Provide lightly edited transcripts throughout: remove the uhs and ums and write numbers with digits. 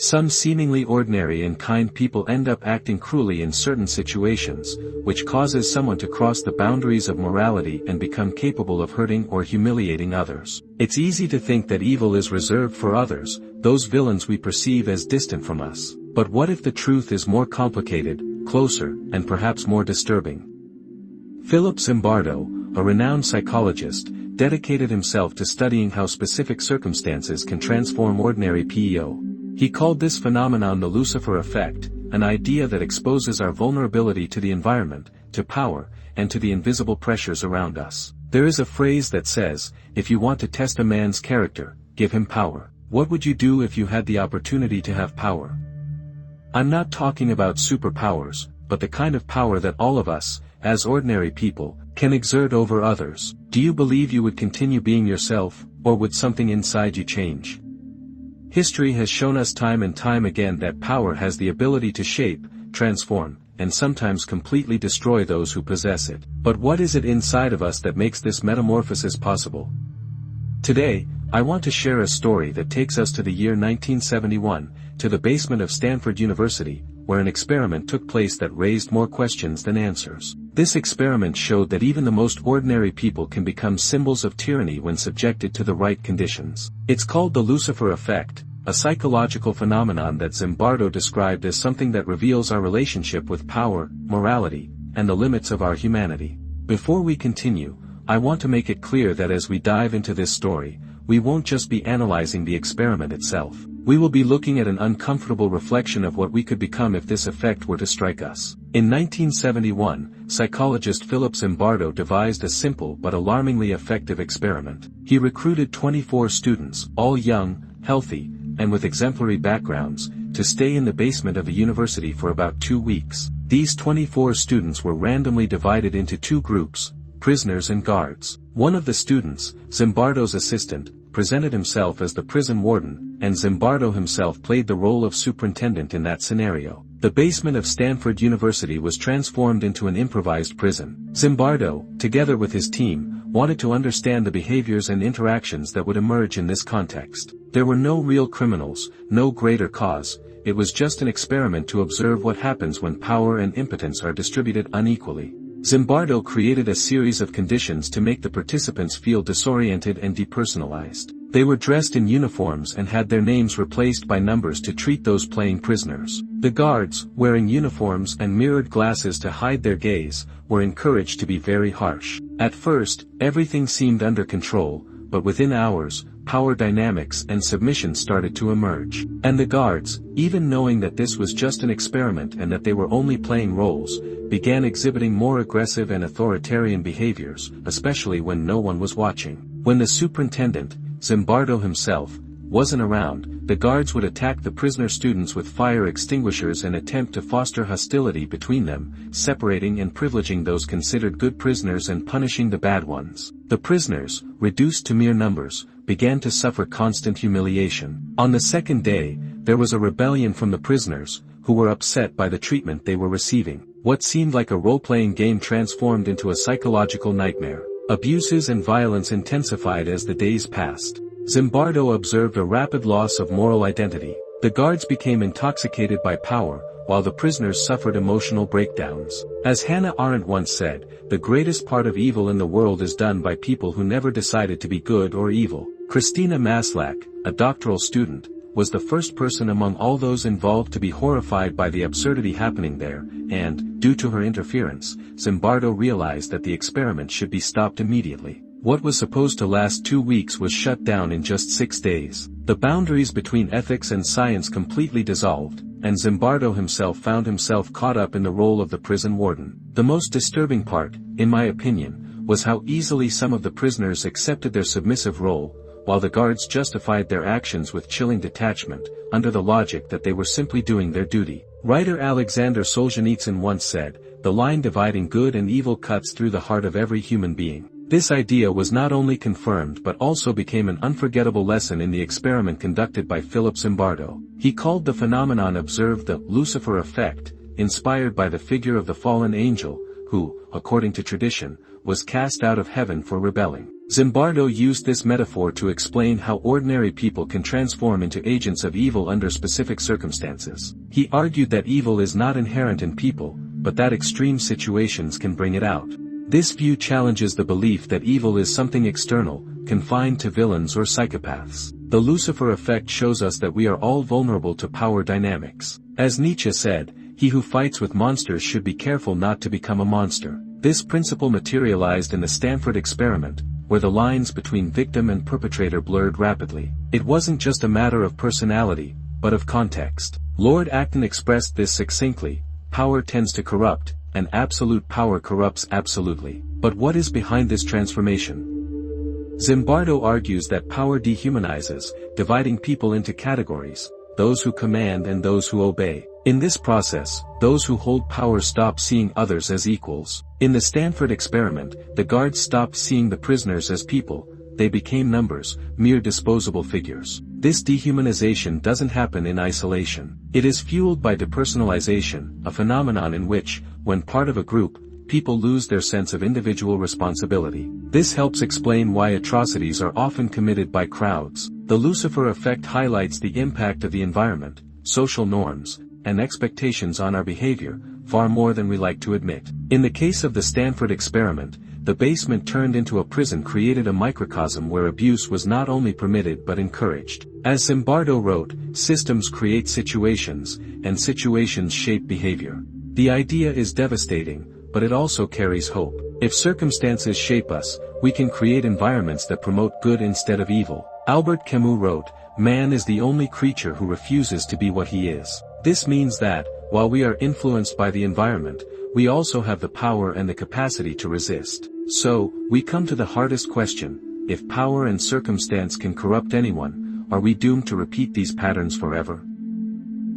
Some seemingly ordinary and kind people end up acting cruelly in certain situations, which causes someone to cross the boundaries of morality and become capable of hurting or humiliating others. It's easy to think that evil is reserved for others, those villains we perceive as distant from us. But what if the truth is more complicated, closer, and perhaps more disturbing? Philip Zimbardo, a renowned psychologist, dedicated himself to studying how specific circumstances can transform ordinary people. He called this phenomenon the Lucifer Effect, an idea that exposes our vulnerability to the environment, to power, and to the invisible pressures around us. There is a phrase that says, if you want to test a man's character, give him power. What would you do if you had the opportunity to have power? I'm not talking about superpowers, but the kind of power that all of us, as ordinary people, can exert over others. Do you believe you would continue being yourself, or would something inside you change? History has shown us time and time again that power has the ability to shape, transform, and sometimes completely destroy those who possess it. But what is it inside of us that makes this metamorphosis possible? Today, I want to share a story that takes us to the year 1971, to the basement of Stanford University, where an experiment took place that raised more questions than answers. This experiment showed that even the most ordinary people can become symbols of tyranny when subjected to the right conditions. It's called the Lucifer Effect, a psychological phenomenon that Zimbardo described as something that reveals our relationship with power, morality, and the limits of our humanity. Before we continue, I want to make it clear that as we dive into this story, we won't just be analyzing the experiment itself. We will be looking at an uncomfortable reflection of what we could become if this effect were to strike us. In 1971, psychologist Philip Zimbardo devised a simple but alarmingly effective experiment. He recruited 24 students, all young, healthy, and with exemplary backgrounds, to stay in the basement of a university for about 2 weeks. These 24 students were randomly divided into 2 groups, prisoners and guards. One of the students, Zimbardo's assistant, presented himself as the prison warden, and Zimbardo himself played the role of superintendent in that scenario. The basement of Stanford University was transformed into an improvised prison. Zimbardo, together with his team, wanted to understand the behaviors and interactions that would emerge in this context. There were no real criminals, no greater cause. It was just an experiment to observe what happens when power and impotence are distributed unequally. Zimbardo created a series of conditions to make the participants feel disoriented and depersonalized. They were dressed in uniforms and had their names replaced by numbers to treat those playing prisoners. The guards, wearing uniforms and mirrored glasses to hide their gaze, were encouraged to be very harsh. At first, everything seemed under control, but within hours, power dynamics and submission started to emerge. And the guards, even knowing that this was just an experiment and that they were only playing roles, began exhibiting more aggressive and authoritarian behaviors, especially when no one was watching. When the superintendent, Zimbardo himself, wasn't around, the guards would attack the prisoner students with fire extinguishers and attempt to foster hostility between them, separating and privileging those considered good prisoners and punishing the bad ones. The prisoners, reduced to mere numbers, began to suffer constant humiliation. On the second day, there was a rebellion from the prisoners, who were upset by the treatment they were receiving. What seemed like a role-playing game transformed into a psychological nightmare. Abuses and violence intensified as the days passed. Zimbardo observed a rapid loss of moral identity. The guards became intoxicated by power, while the prisoners suffered emotional breakdowns. As Hannah Arendt once said, the greatest part of evil in the world is done by people who never decided to be good or evil. Christina Maslach, a doctoral student, was the first person among all those involved to be horrified by the absurdity happening there, and, due to her interference, Zimbardo realized that the experiment should be stopped immediately. What was supposed to last 2 weeks was shut down in just 6 days. The boundaries between ethics and science completely dissolved, and Zimbardo himself found himself caught up in the role of the prison warden. The most disturbing part, in my opinion, was how easily some of the prisoners accepted their submissive role, while the guards justified their actions with chilling detachment, under the logic that they were simply doing their duty. Writer Alexander Solzhenitsyn once said, "The line dividing good and evil cuts through the heart of every human being." This idea was not only confirmed but also became an unforgettable lesson in the experiment conducted by Philip Zimbardo. He called the phenomenon observed the Lucifer Effect, inspired by the figure of the fallen angel, who, according to tradition, was cast out of heaven for rebelling. Zimbardo used this metaphor to explain how ordinary people can transform into agents of evil under specific circumstances. He argued that evil is not inherent in people, but that extreme situations can bring it out. This view challenges the belief that evil is something external, confined to villains or psychopaths. The Lucifer Effect shows us that we are all vulnerable to power dynamics. As Nietzsche said, he who fights with monsters should be careful not to become a monster. This principle materialized in the Stanford Experiment, where the lines between victim and perpetrator blurred rapidly. It wasn't just a matter of personality, but of context. Lord Acton expressed this succinctly: power tends to corrupt, and absolute power corrupts absolutely. But what is behind this transformation? Zimbardo argues that power dehumanizes, dividing people into categories: those who command and those who obey. In this process, those who hold power stop seeing others as equals. In the Stanford Experiment, the guards stopped seeing the prisoners as people; they became numbers, mere disposable figures. This dehumanization doesn't happen in isolation. It is fueled by depersonalization, a phenomenon in which, when part of a group, people lose their sense of individual responsibility. This helps explain why atrocities are often committed by crowds. The Lucifer Effect highlights the impact of the environment, social norms, and expectations on our behavior, far more than we like to admit. In the case of the Stanford Experiment, the basement turned into a prison created a microcosm where abuse was not only permitted but encouraged. As Zimbardo wrote, systems create situations, and situations shape behavior. The idea is devastating, but it also carries hope. If circumstances shape us, we can create environments that promote good instead of evil. Albert Camus wrote, "Man is the only creature who refuses to be what he is." This means that, while we are influenced by the environment, we also have the power and the capacity to resist. So, we come to the hardest question: if power and circumstance can corrupt anyone, are we doomed to repeat these patterns forever?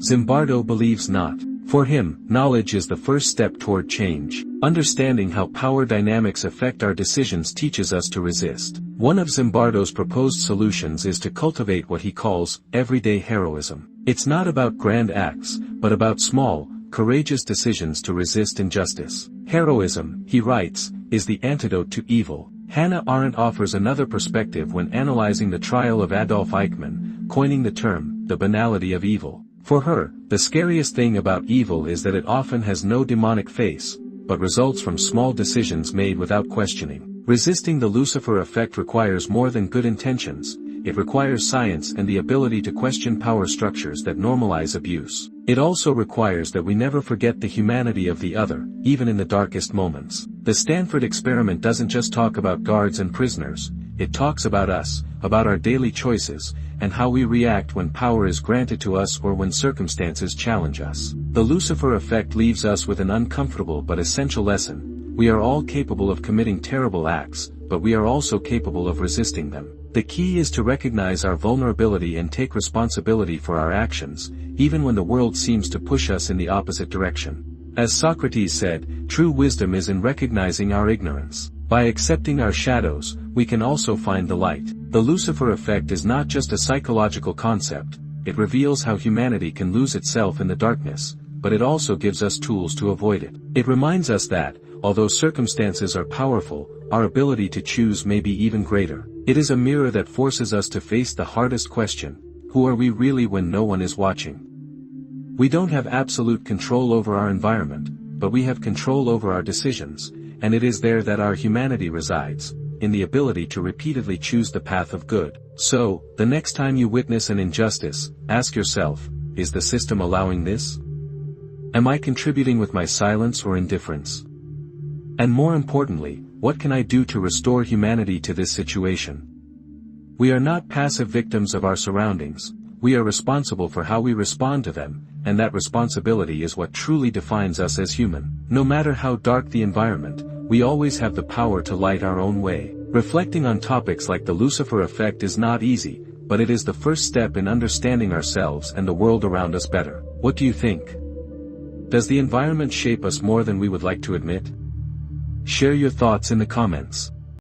Zimbardo believes not. For him, knowledge is the first step toward change. Understanding how power dynamics affect our decisions teaches us to resist. One of Zimbardo's proposed solutions is to cultivate what he calls everyday heroism. It's not about grand acts, but about small, courageous decisions to resist injustice. Heroism, he writes, is the antidote to evil. Hannah Arendt offers another perspective when analyzing the trial of Adolf Eichmann, coining the term, the banality of evil. For her, the scariest thing about evil is that it often has no demonic face, but results from small decisions made without questioning. Resisting the Lucifer Effect requires more than good intentions. It requires science and the ability to question power structures that normalize abuse. It also requires that we never forget the humanity of the other, even in the darkest moments. The Stanford Experiment doesn't just talk about guards and prisoners, it talks about us, about our daily choices, and how we react when power is granted to us or when circumstances challenge us. The Lucifer Effect leaves us with an uncomfortable but essential lesson: we are all capable of committing terrible acts, but we are also capable of resisting them. The key is to recognize our vulnerability and take responsibility for our actions, even when the world seems to push us in the opposite direction. As Socrates said, true wisdom is in recognizing our ignorance. By accepting our shadows, we can also find the light. The Lucifer Effect is not just a psychological concept, it reveals how humanity can lose itself in the darkness, but it also gives us tools to avoid it. It reminds us that, although circumstances are powerful, our ability to choose may be even greater. It is a mirror that forces us to face the hardest question: who are we really when no one is watching? We don't have absolute control over our environment, but we have control over our decisions, and it is there that our humanity resides, in the ability to repeatedly choose the path of good. So, the next time you witness an injustice, ask yourself, is the system allowing this? Am I contributing with my silence or indifference? And more importantly, what can I do to restore humanity to this situation? We are not passive victims of our surroundings, we are responsible for how we respond to them, and that responsibility is what truly defines us as human. No matter how dark the environment, we always have the power to light our own way. Reflecting on topics like the Lucifer Effect is not easy, but it is the first step in understanding ourselves and the world around us better. What do you think? Does the environment shape us more than we would like to admit? Share your thoughts in the comments.